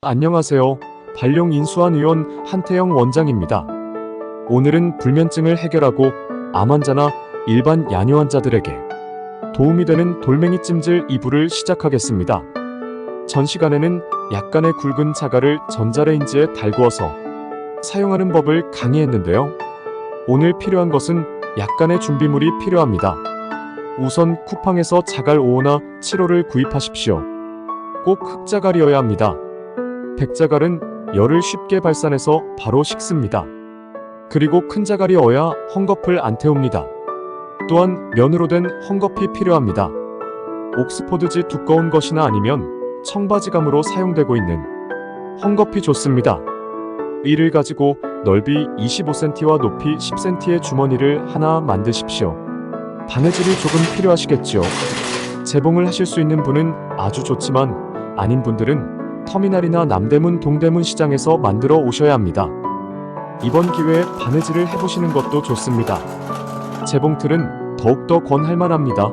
안녕하세요. 발령 인수한 의원 한태영 원장입니다. 오늘은 불면증을 해결하고 암 환자나 일반 야뇨 환자들에게 도움이 되는 돌멩이 찜질 2부를 시작하겠습니다. 전 시간에는 약간의 굵은 자갈을 전자레인지에 달구어서 사용하는 법을 강의했는데요. 오늘 필요한 것은 약간의 준비물이 필요합니다. 우선 쿠팡에서 자갈 5호나 7호를 구입하십시오. 꼭 흑자갈이어야 합니다. 백자갈은 열을 쉽게 발산해서 바로 식습니다. 그리고 큰 자갈이어야 헝겊을 안 태웁니다. 또한 면으로 된 헝겊이 필요합니다. 옥스포드지 두꺼운 것이나 아니면 청바지감으로 사용되고 있는 헝겊이 좋습니다. 이를 가지고 넓이 25cm와 높이 10cm의 주머니를 하나 만드십시오. 바느질이 조금 필요하시겠죠. 재봉을 하실 수 있는 분은 아주 좋지만 아닌 분들은 터미널이나 남대문 동대문 시장에서 만들어 오셔야 합니다. 이번 기회에 바느질을 해보시는 것도 좋습니다. 재봉틀은 더욱더 권할만합니다.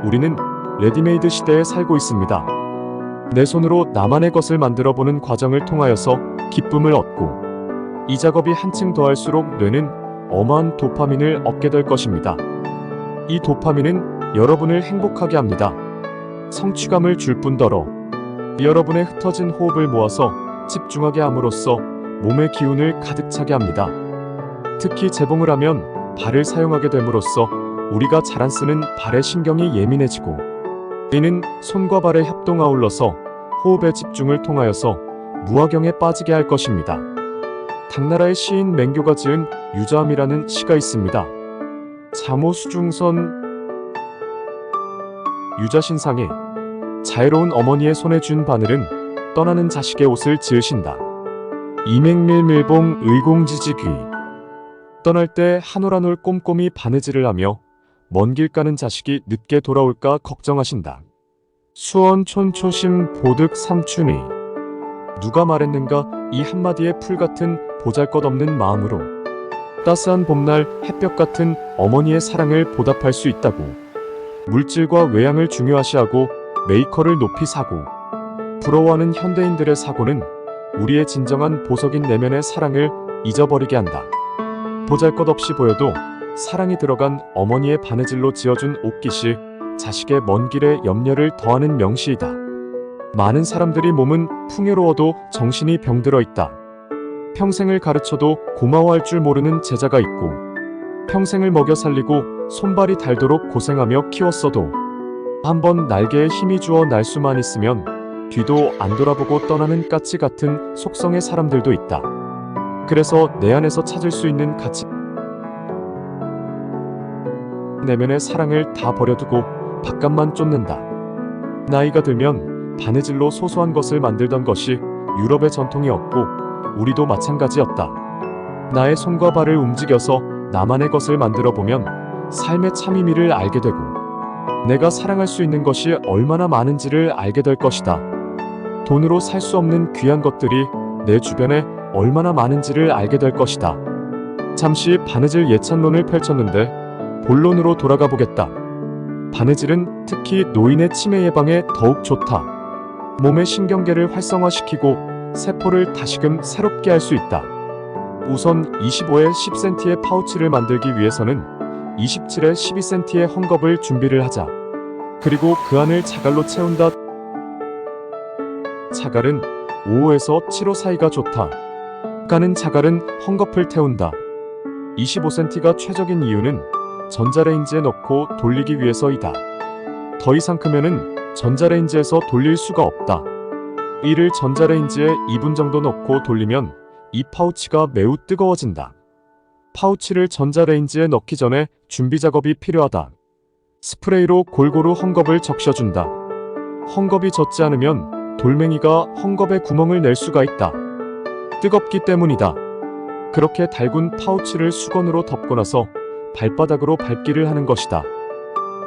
우리는 레디메이드 시대에 살고 있습니다. 내 손으로 나만의 것을 만들어보는 과정을 통하여서 기쁨을 얻고 이 작업이 한층 더할수록 뇌는 어마한 도파민을 얻게 될 것입니다. 이 도파민은 여러분을 행복하게 합니다. 성취감을 줄 뿐더러 여러분의 흩어진 호흡을 모아서 집중하게 함으로써 몸의 기운을 가득 차게 합니다. 특히 재봉을 하면 발을 사용하게 됨으로써 우리가 잘 안 쓰는 발의 신경이 예민해지고 이는 손과 발의 협동 아울러서 호흡의 집중을 통하여서 무화경에 빠지게 할 것입니다. 당나라의 시인 맹교가 지은 유자함이라는 시가 있습니다. 자모수중선 유자신상에 자애로운 어머니의 손에 쥔 바늘은 떠나는 자식의 옷을 지으신다. 이맹밀밀봉 의공지지귀 떠날 때 한 올 한 올 꼼꼼히 바느질을 하며 먼 길 가는 자식이 늦게 돌아올까 걱정하신다. 수원촌초심 보득 삼춘이 누가 말했는가 이 한마디의 풀같은 보잘것없는 마음으로 따스한 봄날 햇볕 같은 어머니의 사랑을 보답할 수 있다고. 물질과 외양을 중요시하고 메이커를 높이 사고 부러워하는 현대인들의 사고는 우리의 진정한 보석인 내면의 사랑을 잊어버리게 한다. 보잘것없이 보여도 사랑이 들어간 어머니의 바느질로 지어준 옷깃이 자식의 먼 길에 염려를 더하는 명시이다. 많은 사람들이 몸은 풍요로워도 정신이 병들어 있다. 평생을 가르쳐도 고마워할 줄 모르는 제자가 있고 평생을 먹여 살리고 손발이 닳도록 고생하며 키웠어도 한번 날개에 힘이 주어 날 수만 있으면 뒤도 안 돌아보고 떠나는 까치 같은 속성의 사람들도 있다. 그래서 내 안에서 찾을 수 있는 가치 내면의 사랑을 다 버려두고 바깥만 쫓는다. 나이가 들면 바느질로 소소한 것을 만들던 것이 유럽의 전통이었고 우리도 마찬가지였다. 나의 손과 발을 움직여서 나만의 것을 만들어 보면 삶의 참 의미를 알게 되고 내가 사랑할 수 있는 것이 얼마나 많은지를 알게 될 것이다. 돈으로 살 수 없는 귀한 것들이 내 주변에 얼마나 많은지를 알게 될 것이다. 잠시 바느질 예찬론을 펼쳤는데 본론으로 돌아가 보겠다. 바느질은 특히 노인의 치매 예방에 더욱 좋다. 몸의 신경계를 활성화시키고 세포를 다시금 새롭게 할 수 있다. 우선 25에 10cm의 파우치를 만들기 위해서는 27에 12cm의 헝겊을 준비를 하자. 그리고 그 안을 자갈로 채운다. 자갈은 5호에서 7호 사이가 좋다. 가는 자갈은 헝겊을 태운다. 25cm가 최적인 이유는 전자레인지에 넣고 돌리기 위해서이다. 더 이상 크면은 전자레인지에서 돌릴 수가 없다. 이를 전자레인지에 2분 정도 넣고 돌리면 이 파우치가 매우 뜨거워진다. 파우치를 전자레인지에 넣기 전에 준비 작업이 필요하다. 스프레이로 골고루 헝겊을 적셔준다. 헝겊이 젖지 않으면 돌멩이가 헝겊에 구멍을 낼 수가 있다. 뜨겁기 때문이다. 그렇게 달군 파우치를 수건으로 덮고 나서 발바닥으로 밟기를 하는 것이다.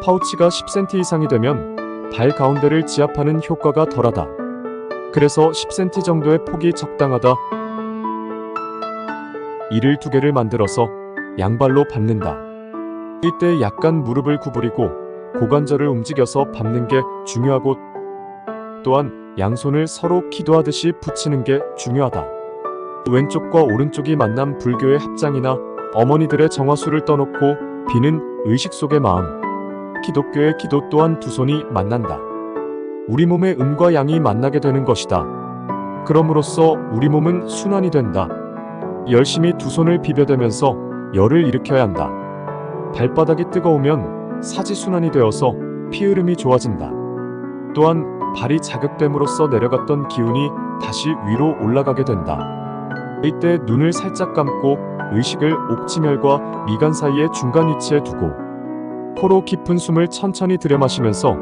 파우치가 10cm 이상이 되면 발 가운데를 지압하는 효과가 덜하다. 그래서 10cm 정도의 폭이 적당하다. 이를 2개를 만들어서 양발로 밟는다. 이때 약간 무릎을 구부리고 고관절을 움직여서 밟는 게 중요하고 또한 양손을 서로 기도하듯이 붙이는 게 중요하다. 왼쪽과 오른쪽이 만난 불교의 합장이나 어머니들의 정화수를 떠놓고 비는 의식 속의 마음, 기독교의 기도 또한 두 손이 만난다. 우리 몸의 음과 양이 만나게 되는 것이다. 그럼으로써 우리 몸은 순환이 된다. 열심히 두 손을 비벼대면서 열을 일으켜야 한다. 발바닥이 뜨거우면 사지순환이 되어서 피흐름이 좋아진다. 또한 발이 자극됨으로써 내려갔던 기운이 다시 위로 올라가게 된다. 이때 눈을 살짝 감고 의식을 옥지멸과 미간 사이의 중간 위치에 두고 코로 깊은 숨을 천천히 들여마시면서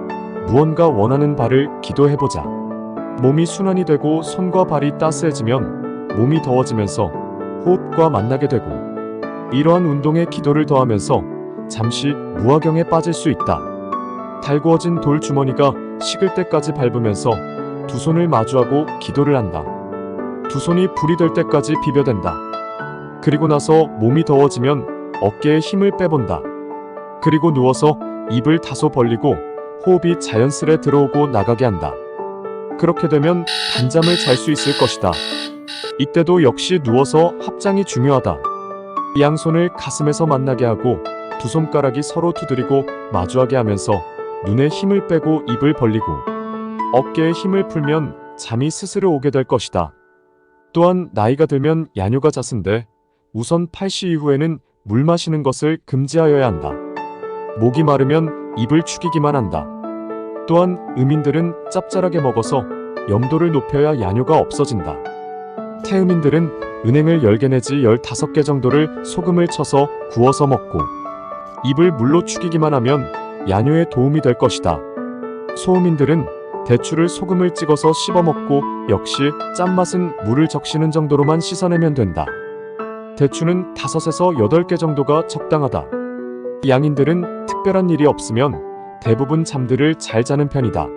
무언가 원하는 바를 기도해보자. 몸이 순환이 되고 손과 발이 따스해지면 몸이 더워지면서 호흡과 만나게 되고, 이러한 운동에 기도를 더하면서 잠시 무화경에 빠질 수 있다. 달구어진 돌 주머니가 식을 때까지 밟으면서 두 손을 마주하고 기도를 한다. 두 손이 불이 될 때까지 비벼댄다. 그리고 나서 몸이 더워지면 어깨에 힘을 빼본다. 그리고 누워서 입을 다소 벌리고 호흡이 자연스레 들어오고 나가게 한다. 그렇게 되면 단잠을 잘 수 있을 것이다. 이때도 역시 누워서 합장이 중요하다. 양손을 가슴에서 만나게 하고 두 손가락이 서로 두드리고 마주하게 하면서 눈에 힘을 빼고 입을 벌리고 어깨에 힘을 풀면 잠이 스스로 오게 될 것이다. 또한 나이가 들면 야뇨가 잦은데 우선 8시 이후에는 물 마시는 것을 금지하여야 한다. 목이 마르면 입을 축이기만 한다. 또한 음인들은 짭짤하게 먹어서 염도를 높여야 야뇨가 없어진다. 태음인들은 은행을 10개 내지 15개 정도를 소금을 쳐서 구워서 먹고 입을 물로 축이기만 하면 야뇨에 도움이 될 것이다. 소음인들은 대추를 소금을 찍어서 씹어 먹고 역시 짠맛은 물을 적시는 정도로만 씻어내면 된다. 대추는 5에서 8개 정도가 적당하다. 양인들은 특별한 일이 없으면 대부분 잠들을 잘 자는 편이다.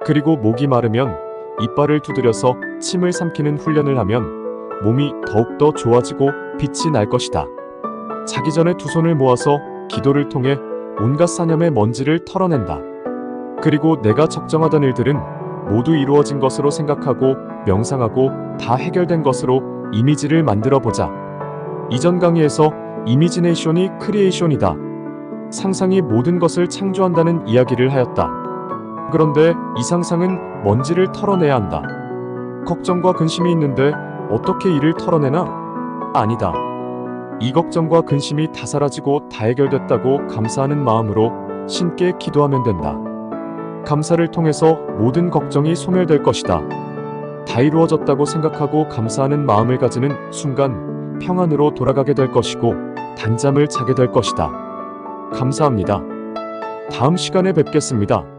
그리고 목이 마르면 이빨을 두드려서 침을 삼키는 훈련을 하면 몸이 더욱더 좋아지고 빛이 날 것이다. 자기 전에 두 손을 모아서 기도를 통해 온갖 사념의 먼지를 털어낸다. 그리고 내가 적정하던 일들은 모두 이루어진 것으로 생각하고 명상하고 다 해결된 것으로 이미지를 만들어 보자. 이전 강의에서 이미지네이션이 크리에이션이다. 상상이 모든 것을 창조한다는 이야기를 하였다. 그런데 이 상상은 먼지를 털어내야 한다. 걱정과 근심이 있는데 어떻게 이를 털어내나? 아니다. 이 걱정과 근심이 다 사라지고 다 해결됐다고 감사하는 마음으로 신께 기도하면 된다. 감사를 통해서 모든 걱정이 소멸될 것이다. 다 이루어졌다고 생각하고 감사하는 마음을 가지는 순간 평안으로 돌아가게 될 것이고 단잠을 자게 될 것이다. 감사합니다. 다음 시간에 뵙겠습니다.